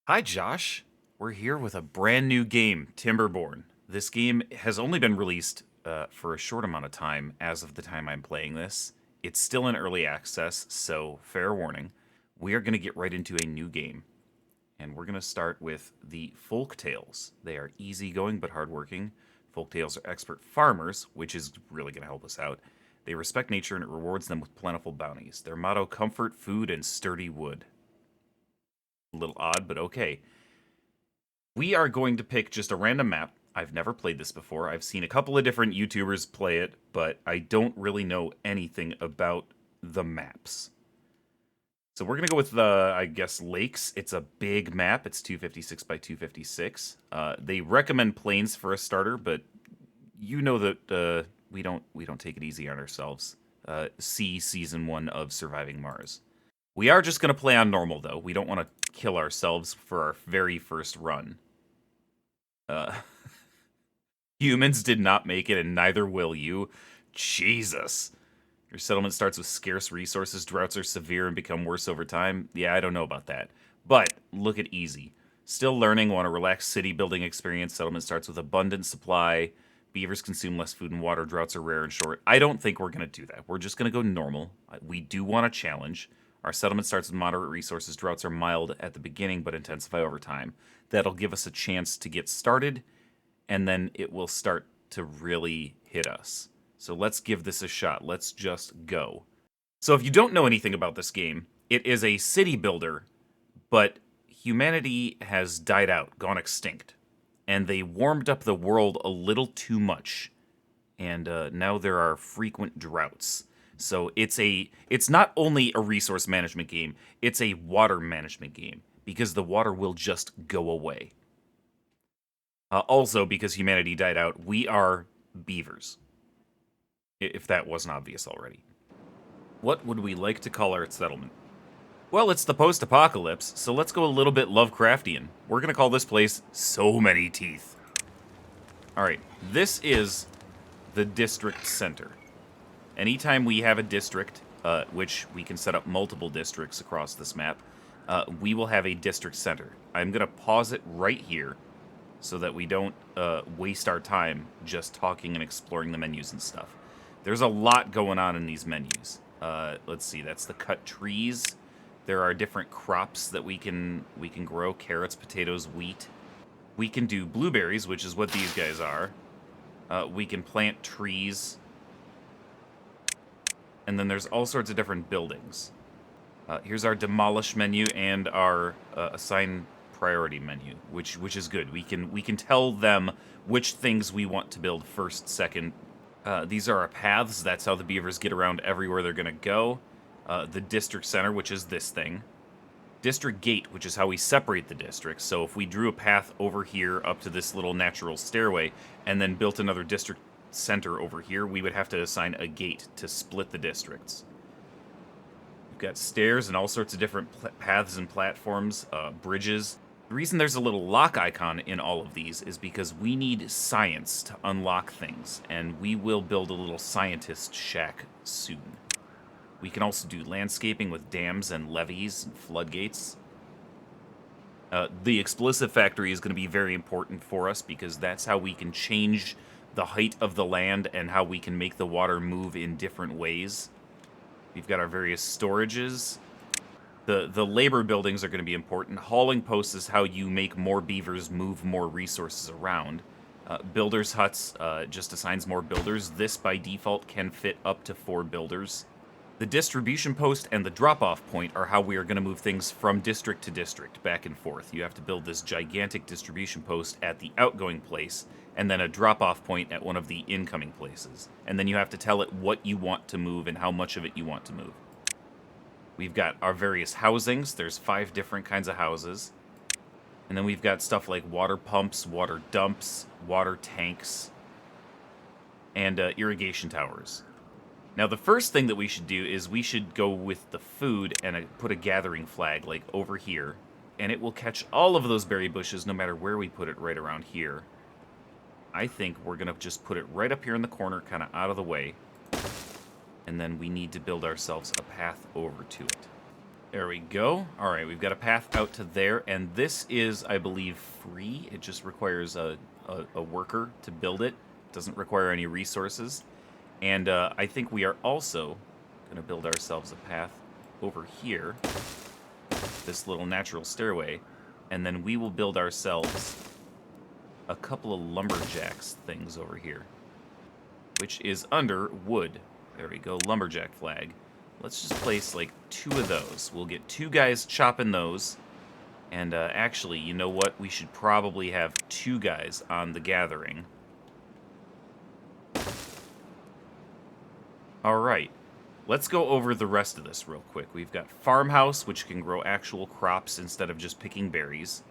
Hi, Josh. We're here with a brand new game, Timberborn. This game has only been released for a short amount of time as of the time I'm playing this. It's still in early access, so fair warning. We are going to get right into a new game, and we're going to start with the folk tales. They are easygoing but hardworking. Folk tales are expert farmers, which is really going to help us out. They respect nature and it rewards them with plentiful bounties. Their motto: comfort, food, and sturdy wood. A little odd, but okay. We are going to pick just a random map. I've never played this before. I've seen a couple of different YouTubers play it, but I don't really know anything about the maps. So we're going to go with the, I guess, lakes. It's a big map. It's 256 by 256. They recommend plains for a starter, but you know that we don't take it easy on ourselves. See season 1 of Surviving Mars. We are just going to play on normal, though. We don't want to kill ourselves for our very first run. Uh, Humans did not make it, and neither will you. Jesus. Your settlement starts with scarce resources. Droughts are severe and become worse over time. Yeah, I don't know about that. But look at easy. Still learning, want a relaxed city building experience. Settlement starts with abundant supply. Beavers consume less food and water. Droughts are rare and short. I don't think we're going to do that. We're just going to go normal. We do want a challenge. Our settlement starts with moderate resources. Droughts are mild at the beginning but intensify over time. That'll give us a chance to get started, and then it will start to really hit us. So let's give this a shot. Let's just go. So if you don't know anything about this game, it is a city builder, but humanity has died out, gone extinct, and they warmed up the world a little too much, and now there are frequent droughts. So it's not only a resource management game, it's a water management game, because the water will just go away. Also, because humanity died out, we are beavers. If that wasn't obvious already. What would we like to call our settlement? Well, it's the post-apocalypse, so let's go a little bit Lovecraftian. We're going to call this place So Many Teeth. Alright, this is the district center. Anytime we have a district, which we can set up multiple districts across this map, we will have a district center. I'm going to pause it right here so that we don't waste our time just talking and exploring the menus and stuff. There's a lot going on in these menus. Let's see, that's the cut trees. There are different crops that we can grow: carrots, potatoes, wheat. We can do blueberries, which is what these guys are. We can plant trees. And then there's all sorts of different buildings. Here's our demolish menu and our assign priority menu, which is good. We can tell them which things we want to build first, second. These are our paths. That's how the beavers get around everywhere they're going to go. The district center, which is this thing. District gate, which is how we separate the districts. So if we drew a path over here up to this little natural stairway and then built another district center over here, we would have to assign a gate to split the districts. We've got stairs and all sorts of different paths and platforms, bridges. The reason there's a little lock icon in all of these is because we need science to unlock things, and we will build a little scientist shack soon. We can also do landscaping with dams and levees and floodgates. The explosive factory is going to be very important for us because that's how we can change the height of the land and how we can make the water move in different ways. We've got our various storages. The labor buildings are going to be important. Hauling posts is how you make more beavers move more resources around. Builders' huts just assigns more builders. This, by default, can fit up to 4 builders. The distribution post and the drop-off point are how we are going to move things from district to district, back and forth. You have to build this gigantic distribution post at the outgoing place, and then a drop-off point at one of the incoming places. And then you have to tell it what you want to move and how much of it you want to move. We've got our various housings. There's 5 different kinds of houses. And then we've got stuff like water pumps, water dumps, water tanks, and irrigation towers. Now, the first thing that we should do is we should go with the food and put a gathering flag, like over here. And it will catch all of those berry bushes no matter where we put it right around here. I think we're going to just put it right up here in the corner, kind of out of the way. And then we need to build ourselves a path over to it. There we go. All right, we've got a path out to there, and this is, I believe, free. It just requires a worker to build it. It doesn't require any resources. And I think we are also going to build ourselves a path over here, this little natural stairway, and then we will build ourselves a couple of lumberjacks things over here, which is under wood. There we go, lumberjack flag. Let's just place like 2 of those. We'll get 2 guys chopping those. And actually, you know what? We should probably have 2 guys on the gathering. All right. Let's go over the rest of this real quick. We've got farmhouse, which can grow actual crops instead of just picking berries.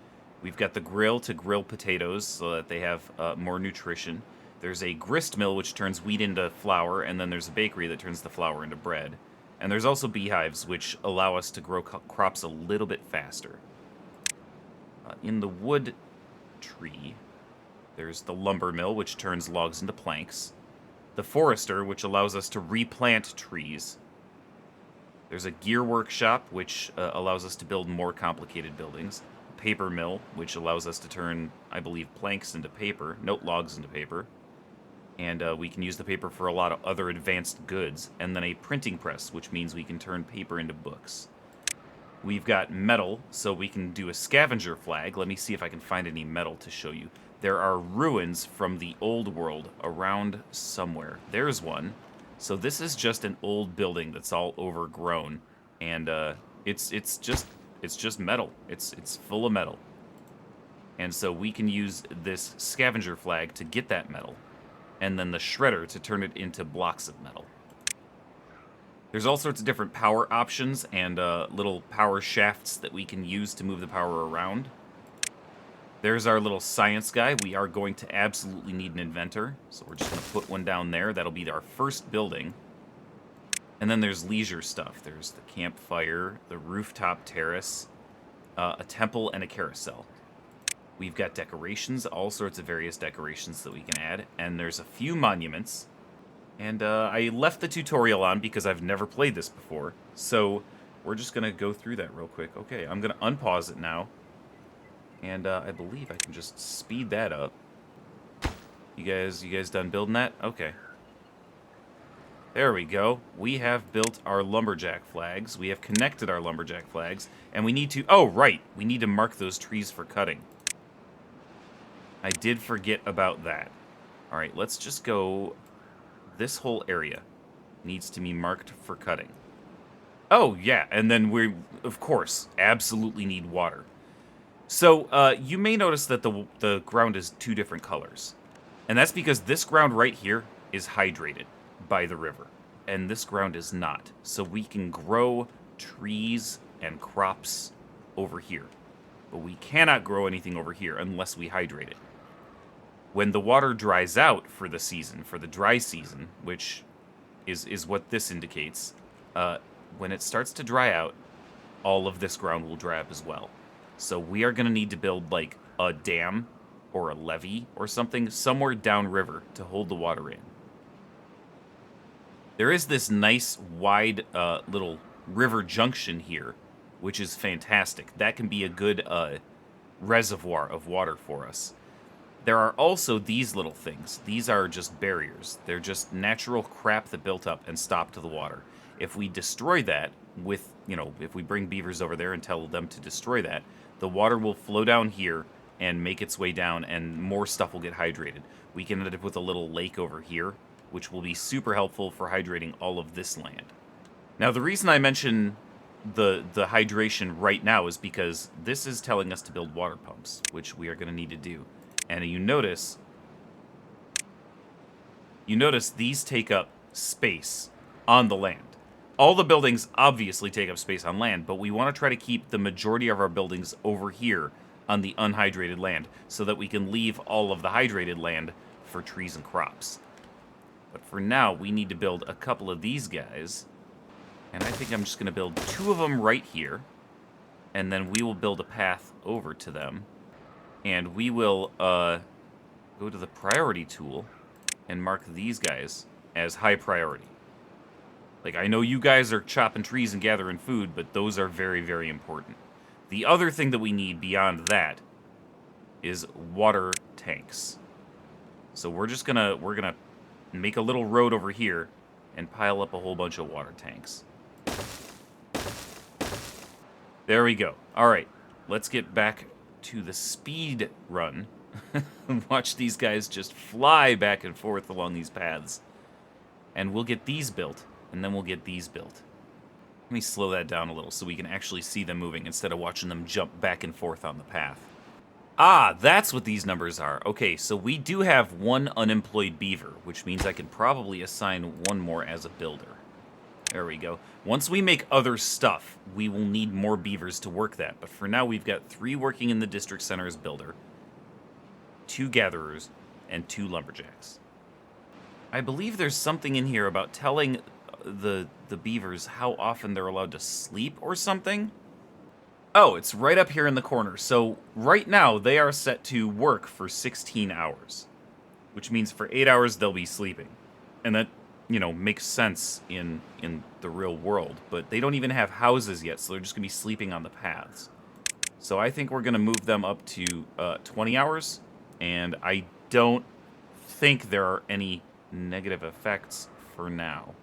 We've got the grill to grill potatoes so that they have more nutrition. There's a grist mill, which turns wheat into flour, and then there's a bakery that turns the flour into bread. And there's also beehives, which allow us to grow crops a little bit faster. In the wood tree, there's the lumber mill, which turns logs into planks. The forester, which allows us to replant trees. There's a gear workshop, which allows us to build more complicated buildings. A paper mill, which allows us to turn, I believe, planks into paper, note logs into paper. And we can use the paper for a lot of other advanced goods. And then a printing press, which means we can turn paper into books. We've got metal, so we can do a scavenger flag. Let me see if I can find any metal to show you. There are ruins from the old world around somewhere. There's one. So this is just an old building that's all overgrown. And it's just metal. It's full of metal. And so we can use this scavenger flag to get that metal. And then the shredder to turn it into blocks of metal. There's all sorts of different power options and little power shafts that we can use to move the power around. There's our little science guy. We are going to absolutely need an inventor, so we're just going to put one down there. That'll be our first building. And then there's leisure stuff. There's the campfire, the rooftop terrace, a temple, and a carousel. We've got decorations, all sorts of various decorations that we can add, and there's a few monuments. And I left the tutorial on because I've never played this before, so we're just going to go through that real quick. Okay, I'm going to unpause it now, and I believe I can just speed that up. You guys done building that? Okay. There we go. We have built our lumberjack flags. We have connected our lumberjack flags, and we need to... Oh, right! We need to mark those trees for cutting. I did forget about that. Alright, let's just go... This whole area needs to be marked for cutting. Oh, yeah, and then we, of course, absolutely need water. So, you may notice that the ground is 2 different colors. And that's because this ground right here is hydrated by the river. And this ground is not. So we can grow trees and crops over here. But we cannot grow anything over here unless we hydrate it. When the water dries out for the season, for the dry season, which is what this indicates, when it starts to dry out, all of this ground will dry up as well. So we are going to need to build like a dam or a levee or something somewhere downriver to hold the water in. There is this nice wide little river junction here, which is fantastic. That can be a good reservoir of water for us. There are also these little things. These are just barriers. They're just natural crap that built up and stopped the water. If we destroy that with, if we bring beavers over there and tell them to destroy that, the water will flow down here and make its way down, and more stuff will get hydrated. We can end up with a little lake over here, which will be super helpful for hydrating all of this land. Now, the reason I mention the hydration right now is because this is telling us to build water pumps, which we are going to need to do. And you notice these take up space on the land. All the buildings obviously take up space on land, but we want to try to keep the majority of our buildings over here on the unhydrated land so that we can leave all of the hydrated land for trees and crops. But for now, we need to build a couple of these guys. And I think I'm just going to build 2 of them right here. And then we will build a path over to them. And we will go to the priority tool and mark these guys as high priority. Like, I know you guys are chopping trees and gathering food, but those are very, very important. The other thing that we need beyond that is water tanks. So we're gonna make a little road over here and pile up a whole bunch of water tanks. There we go. All right, let's get back to the speed run. Watch these guys just fly back and forth along these paths. And we'll get these built, and then we'll get these built. Let me slow that down a little so we can actually see them moving instead of watching them jump back and forth on the path. Ah, that's what these numbers are. Okay, so we do have one unemployed beaver, which means I can probably assign one more as a builder. There we go. Once we make other stuff, we will need more beavers to work that. But for now, we've got 3 working in the district center as builder, 2 gatherers, and 2 lumberjacks. I believe there's something in here about telling the beavers how often they're allowed to sleep or something. Oh, it's right up here in the corner. So right now, they are set to work for 16 hours, which means for 8 hours, they'll be sleeping. And that, you know, makes sense in the real world. But they don't even have houses yet, so they're just going to be sleeping on the paths. So I think we're going to move them up to 20 hours. And I don't think there are any negative effects for now.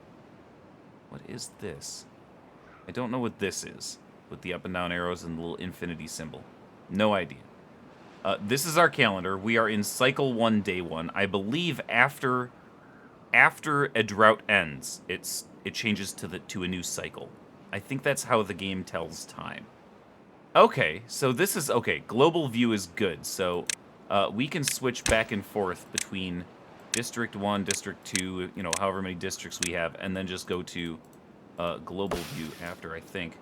What is this? I don't know what this is. With the up and down arrows and the little infinity symbol. No idea. This is our calendar. We are in cycle 1, day 1. I believe after a drought ends, it changes to a new cycle. I think that's how the game tells time. Okay, so this is okay. Global view is good. So we can switch back and forth between District 1, District 2, you know, however many districts we have, and then just go to global view after, I think.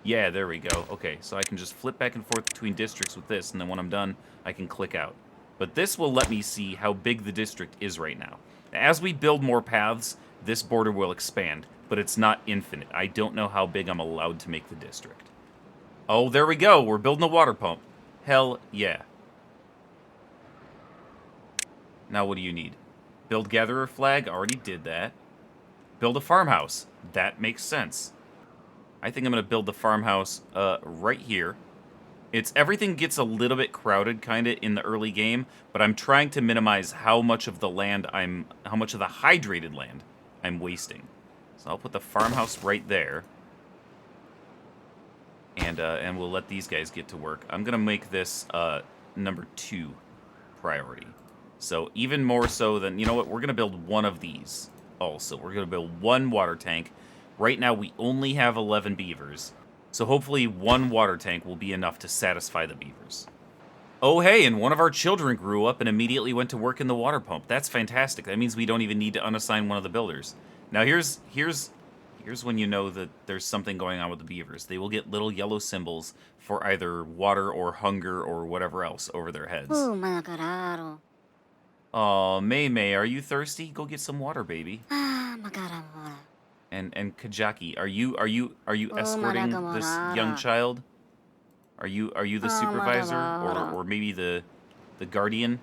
Yeah, there we go. Okay, so I can just flip back and forth between districts with this, and then when I'm done, I can click out. But this will let me see how big the district is right now. As we build more paths, this border will expand, but it's not infinite. I don't know how big I'm allowed to make the district. Oh, there we go. We're building a water pump. Hell yeah. Now what do you need? Build gatherer flag. Already did that. Build a farmhouse. That makes sense. I think I'm going to build the farmhouse right here. Everything gets a little bit crowded kind of in the early game, but I'm trying to minimize how much of the hydrated land I'm wasting. So I'll put the farmhouse right there. And we'll let these guys get to work. I'm going to make this number 2 priority. So even more so than, you know what, we're going to build one of these also. We're going to build 1 water tank. Right now, we only have 11 beavers, so hopefully 1 water tank will be enough to satisfy the beavers. Oh, hey, and one of our children grew up and immediately went to work in the water pump. That's fantastic. That means we don't even need to unassign one of the builders. Now, here's when you know that there's something going on with the beavers. They will get little yellow symbols for either water or hunger or whatever else over their heads. Oh, May May, are you thirsty? Go get some water, baby. And Kajaki, are you escorting this young child? Are you the supervisor or maybe the guardian?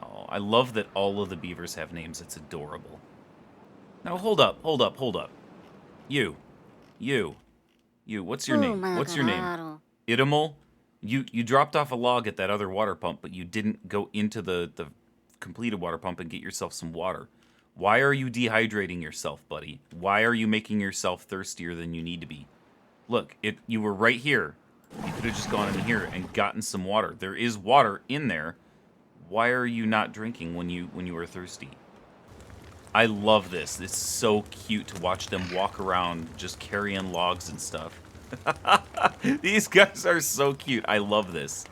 Oh, I love that all of the beavers have names. It's adorable. Now hold up. You. What's your name? What's your name? Itamol? You dropped off a log at that other water pump, but you didn't go into the completed water pump and get yourself some water. Why are you dehydrating yourself, buddy? Why are you making yourself thirstier than you need to be? Look, you were right here. You could have just gone in here and gotten some water. There is water in there. Why are you not drinking when you are thirsty? I love this. It's so cute to watch them walk around just carrying logs and stuff. These guys are so cute. I love this.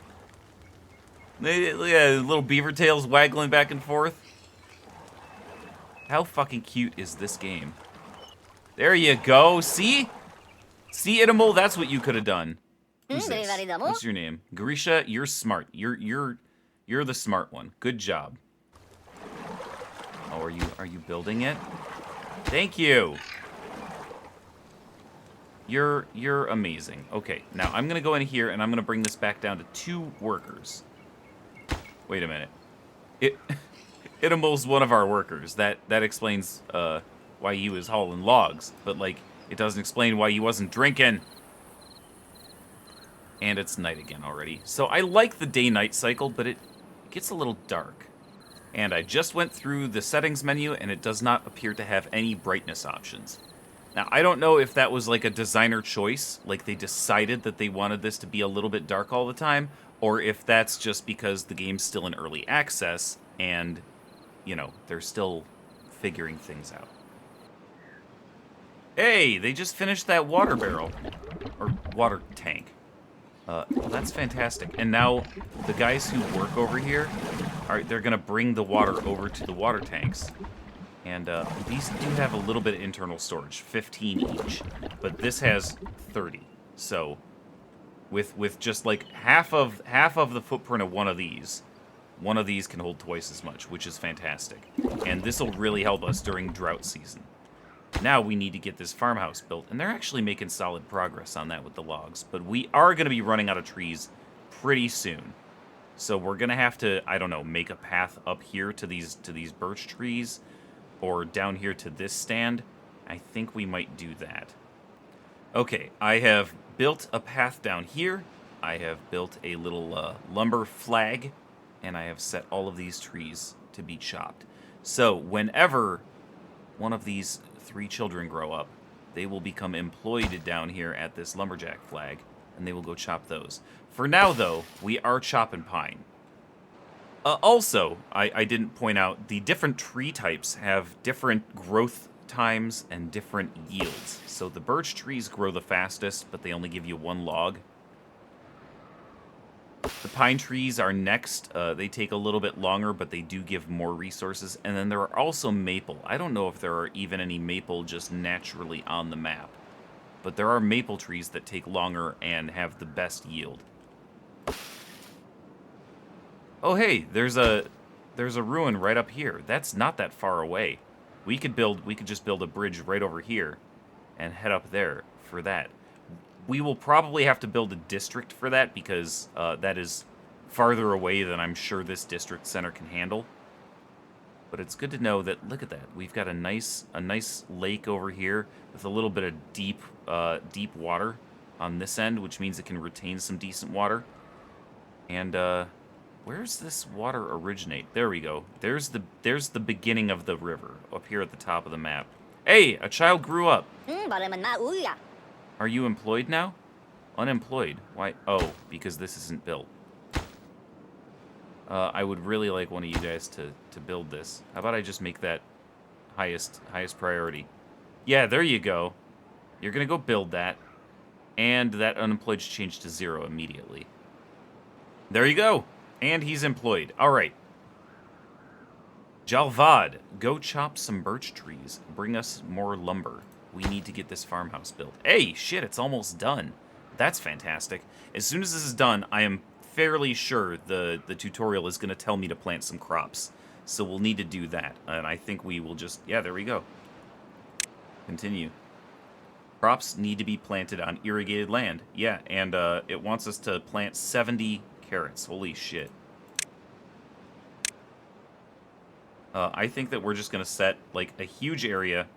Little beaver tails waggling back and forth. How fucking cute is this game? There you go. See? See, Itamol? That's what you could have done. Who's this? What's your name? Grisha, you're smart. You're the smart one. Good job. Oh, are you building it? Thank you. You're amazing. Okay, now I'm gonna go in here and I'm gonna bring this back down to 2 workers. Wait a minute. Inimal's one of our workers. That explains why he was hauling logs, but like it doesn't explain why he wasn't drinking. And it's night again already. So I like the day-night cycle, but it gets a little dark. And I just went through the settings menu, and it does not appear to have any brightness options. Now, I don't know if that was like a designer choice, like they decided that they wanted this to be a little bit dark all the time, or if that's just because the game's still in early access, and, you know, they're still figuring things out. Hey, they just finished that water barrel. Or water tank. Well, that's fantastic. And now the guys who work over here, they're going to bring the water over to the water tanks. And these do have a little bit of internal storage, 15 each. But this has 30. So with just like half of the footprint of one of these can hold twice as much, which is fantastic. And this will really help us during drought season. Now we need to get this farmhouse built, and they're actually making solid progress on that with the logs. But we are going to be running out of trees pretty soon. So we're going to have to, I don't know, make a path up here to these birch trees, or down here to this stand. I think we might do that. Okay, I have built a path down here. I have built a little lumber flag, and I have set all of these trees to be chopped. So whenever one of these 3 children grow up, they will become employed down here at this lumberjack flag, and they will go chop those. For now, though, we are chopping pine. Also, I didn't point out, the different tree types have different growth times and different yields. So the birch trees grow the fastest, but they only give you 1 log. The pine trees are next. They take a little bit longer, but they do give more resources. And then there are also maple. I don't know if there are even any maple just naturally on the map. But there are maple trees that take longer and have the best yield. Oh hey, there's a ruin right up here. That's not that far away. We could just build a bridge right over here and head up there for that. We will probably have to build a district for that because that is farther away than I'm sure this district center can handle. But it's good to know that, look at that. We've got a nice lake over here with a little bit of deep water on this end, which means it can retain some decent water. And where's this water originate? There we go. There's the beginning of the river up here at the top of the map. Hey, a child grew up. Are you employed now? Unemployed. Why? Oh, because this isn't built. I would really like one of you guys to build this. How about I just make that highest priority? Yeah, there you go. You're gonna go build that. And that unemployed should change to 0 immediately. There you go. And he's employed. Alright. Jalvad, go chop some birch trees. Bring us more lumber. We need to get this farmhouse built. Hey, shit, it's almost done. That's fantastic. As soon as this is done, I am fairly sure the tutorial is going to tell me to plant some crops. So we'll need to do that. And I think we will just... Yeah, there we go. Continue. Crops need to be planted on irrigated land. Yeah, and it wants us to plant 70 carrots. Holy shit. I think that we're just going to set, like, a huge area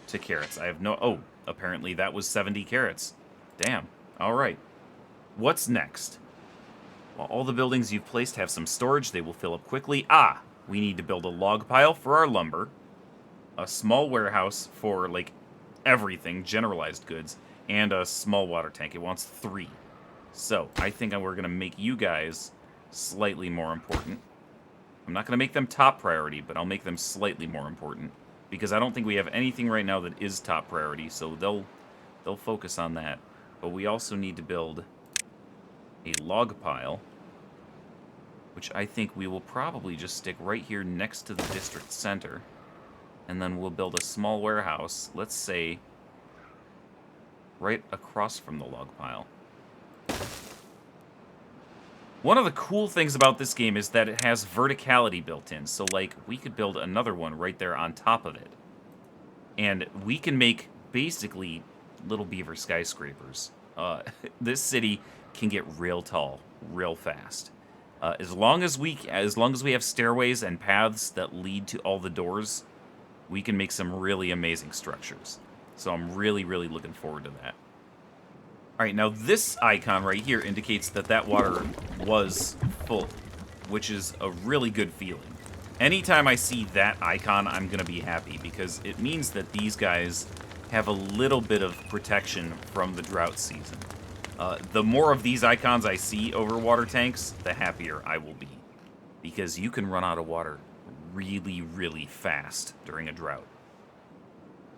to carrots. I have no... Oh, apparently that was 70 carrots. Damn. Alright. What's next? Well, all the buildings you've placed have some storage. They will fill up quickly. Ah! We need to build a log pile for our lumber. A small warehouse for, like, everything, generalized goods. And a small water tank. It wants 3. So, I think we're going to make you guys slightly more important. I'm not going to make them top priority, but I'll make them slightly more important. Because I don't think we have anything right now that is top priority, so they'll focus on that. But we also need to build a log pile, which I think we will probably just stick right here next to the district center. And then we'll build a small warehouse, let's say, right across from the log pile. One of the cool things about this game is that it has verticality built in. So, like, we could build another one right there on top of it. And we can make, basically, little beaver skyscrapers. This city can get real tall, real fast. As long as we have stairways and paths that lead to all the doors, we can make some really amazing structures. So I'm really, really looking forward to that. All right, now this icon right here indicates that that water was full, which is a really good feeling. Anytime I see that icon, I'm going to be happy because it means that these guys have a little bit of protection from the drought season. The more of these icons I see over water tanks, the happier I will be. Because you can run out of water really, really fast during a drought.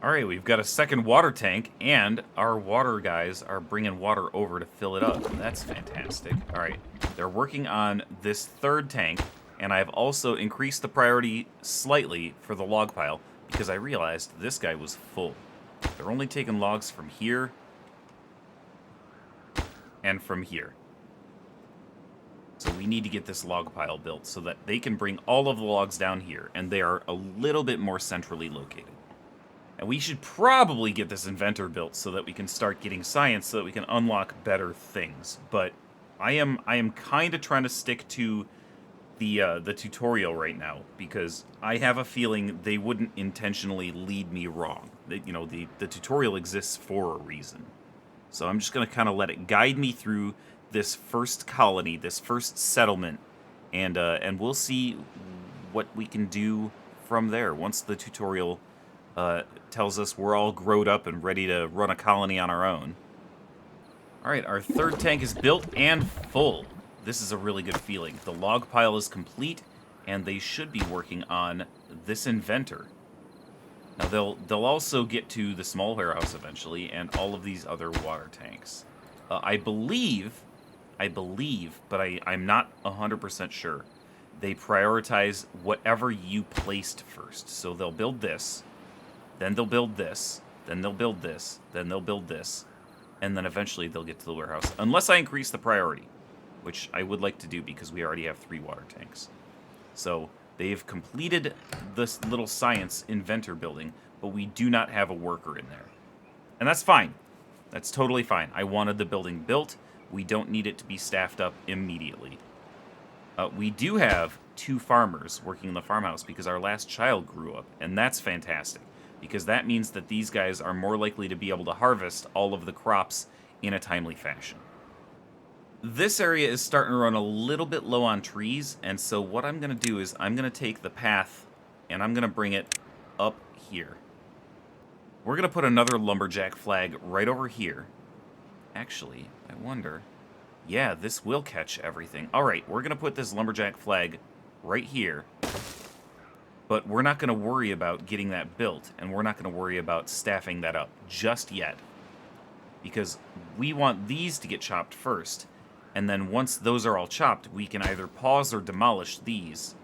Alright, we've got a second water tank, and our water guys are bringing water over to fill it up. That's fantastic. Alright, they're working on this third tank, and I've also increased the priority slightly for the log pile, because I realized this guy was full. They're only taking logs from here and from here. So we need to get this log pile built so that they can bring all of the logs down here, and they are a little bit more centrally located. And we should probably get this inventor built so that we can start getting science so that we can unlock better things. But I am kind of trying to stick to the tutorial right now because I have a feeling they wouldn't intentionally lead me wrong. The tutorial exists for a reason. So I'm just going to kind of let it guide me through this first colony, this first settlement, and we'll see what we can do from there once the tutorial tells us we're all growed up and ready to run a colony on our own. Alright, our third tank is built and full. This is a really good feeling. The log pile is complete, and they should be working on this inventor. Now they'll also get to the small warehouse eventually, and all of these other water tanks. I believe, but I'm not 100% sure. They prioritize whatever you placed first. So they'll build this, then they'll build this, then they'll build this, then they'll build this, and then eventually they'll get to the warehouse. Unless I increase the priority, which I would like to do because we already have 3 water tanks. So they've completed this little science inventor building, but we do not have a worker in there. And that's fine. That's totally fine. I wanted the building built. We don't need it to be staffed up immediately. We do have 2 farmers working in the farmhouse because our last child grew up, and that's fantastic. Because that means that these guys are more likely to be able to harvest all of the crops in a timely fashion. This area is starting to run a little bit low on trees, and so what I'm going to do is I'm going to take the path and I'm going to bring it up here. We're going to put another lumberjack flag right over here. Actually, I wonder... Yeah, this will catch everything. Alright, we're going to put this lumberjack flag right here. But we're not going to worry about getting that built, and we're not going to worry about staffing that up just yet. Because we want these to get chopped first, and then once those are all chopped, we can either pause or demolish these.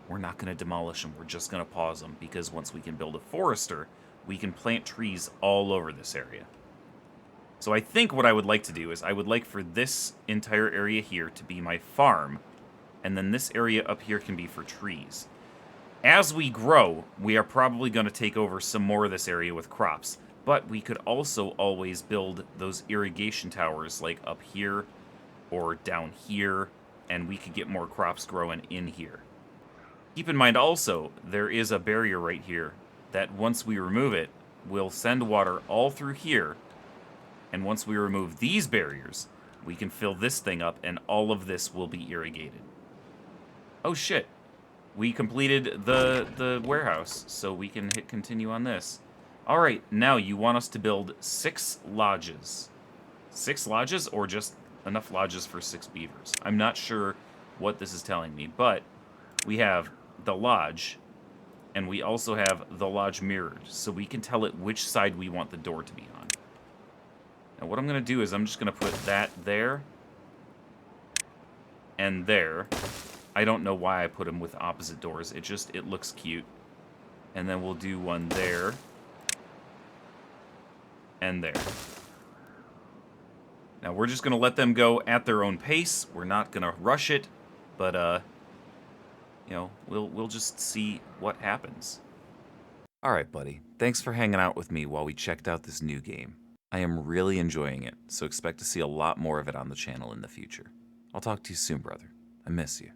We're not going to demolish them, we're just going to pause them, because once we can build a forester, we can plant trees all over this area. So I think what I would like to do is I would like for this entire area here to be my farm, and then this area up here can be for trees. As we grow, we are probably going to take over some more of this area with crops, but we could also always build those irrigation towers like up here or down here, and we could get more crops growing in here. Keep in mind also, there is a barrier right here that once we remove it, will send water all through here, and once we remove these barriers, we can fill this thing up and all of this will be irrigated. Oh shit. We completed the warehouse, so we can hit continue on this. Alright, now you want us to build 6 lodges. 6 lodges, or just enough lodges for 6 beavers? I'm not sure what this is telling me, but we have the lodge, and we also have the lodge mirrored, so we can tell it which side we want the door to be on. Now what I'm going to do is I'm just going to put that there, and there. I don't know why I put them with opposite doors. It looks cute. And then we'll do one there. And there. Now we're just going to let them go at their own pace. We're not going to rush it. But, we'll just see what happens. Alright, buddy. Thanks for hanging out with me while we checked out this new game. I am really enjoying it, so expect to see a lot more of it on the channel in the future. I'll talk to you soon, brother. I miss you.